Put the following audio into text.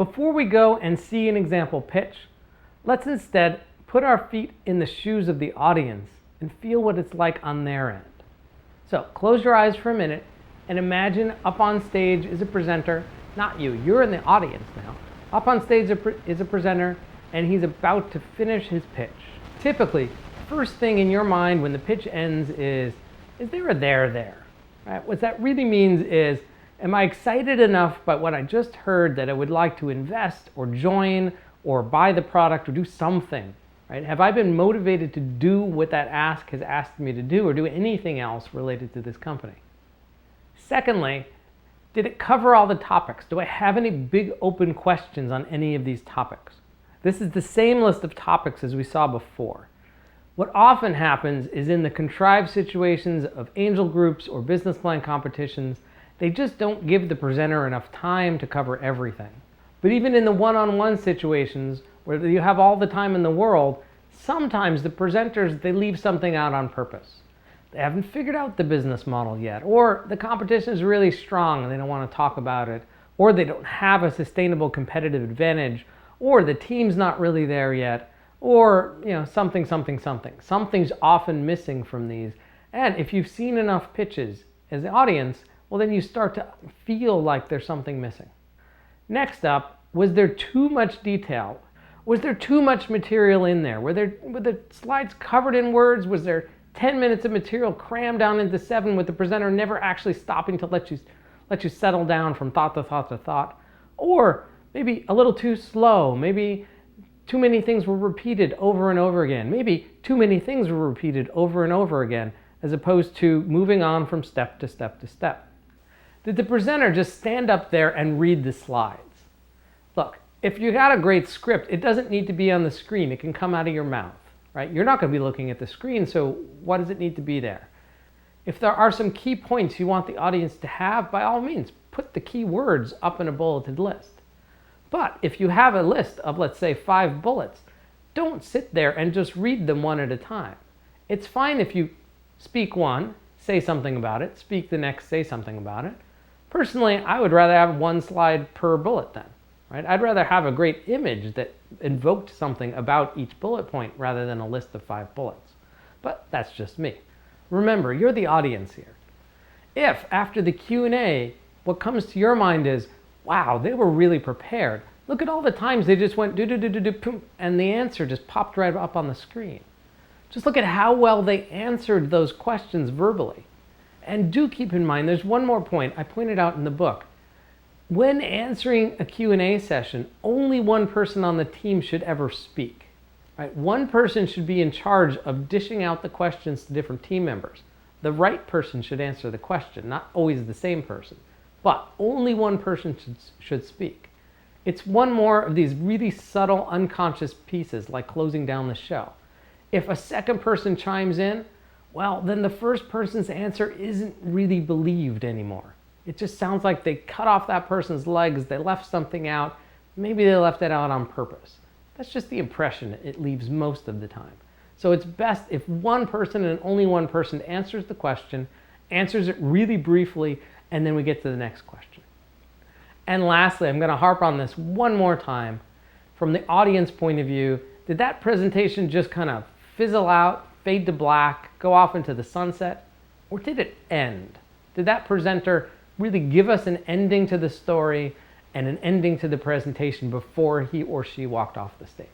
Before we go and see an example pitch, let's instead put our feet in the shoes of the audience and feel what it's like on their end. So close your eyes for a minute and imagine up on stage is a presenter, not you, you're in the audience now. Up on stage is a presenter and he's about to finish his pitch. Typically, first thing in your mind when the pitch ends is there a there there? Right? What that really means is, am I excited enough by what I just heard that I would like to invest or join or buy the product or do something? Right? Have I been motivated to do what that ask has asked me to do or do anything else related to this company? Secondly, did it cover all the topics? Do I have any big open questions on any of these topics? This is the same list of topics as we saw before. What often happens is in the contrived situations of angel groups or business plan competitions, they just don't give the presenter enough time to cover everything. But even in the one-on-one situations where you have all the time in the world, sometimes the presenters, they leave something out on purpose. They haven't figured out the business model yet, or the competition is really strong and they don't want to talk about it, or they don't have a sustainable competitive advantage, or the team's not really there yet, or something. Something's often missing from these. And if you've seen enough pitches as the audience, well, then you start to feel like there's something missing. Next up, was there too much detail? Was there too much material in there? Were the slides covered in words? Was there 10 minutes of material crammed down into 7 with the presenter never actually stopping to let you settle down from thought to thought to thought? Or maybe a little too slow, maybe too many things were repeated over and over again. Maybe too many things were repeated over and over again, as opposed to moving on from step to step to step. Did the presenter just stand up there and read the slides? Look, if you got a great script, it doesn't need to be on the screen. It can come out of your mouth, right? You're not going to be looking at the screen, so what does it need to be there? If there are some key points you want the audience to have, by all means, put the key words up in a bulleted list. But if you have a list of, let's say, 5 bullets, don't sit there and just read them one at a time. It's fine if you speak one, say something about it, speak the next, say something about it. Personally, I would rather have 1 slide per bullet then, right? I'd rather have a great image that invoked something about each bullet point rather than a list of 5 bullets. But that's just me. Remember, you're the audience here. If after the Q&A, what comes to your mind is, wow, they were really prepared. Look at all the times they just went do, and the answer just popped right up on the screen. Just look at how well they answered those questions verbally. And do keep in mind, there's one more point I pointed out in the book. When answering a Q&A session, only one person on the team should ever speak. Right? One person should be in charge of dishing out the questions to different team members. The right person should answer the question, not always the same person. But only one person should speak. It's one more of these really subtle, unconscious pieces like closing down the show. If a second person chimes in, well, then the first person's answer isn't really believed anymore. It just sounds like they cut off that person's legs, they left something out, maybe they left it out on purpose. That's just the impression it leaves most of the time. So it's best if one person and only one person answers the question, answers it really briefly, and then we get to the next question. And lastly, I'm going to harp on this one more time. From the audience point of view, did that presentation just kind of fizzle out, fade to black, go off into the sunset? Or did it end? Did that presenter really give us an ending to the story and an ending to the presentation before he or she walked off the stage?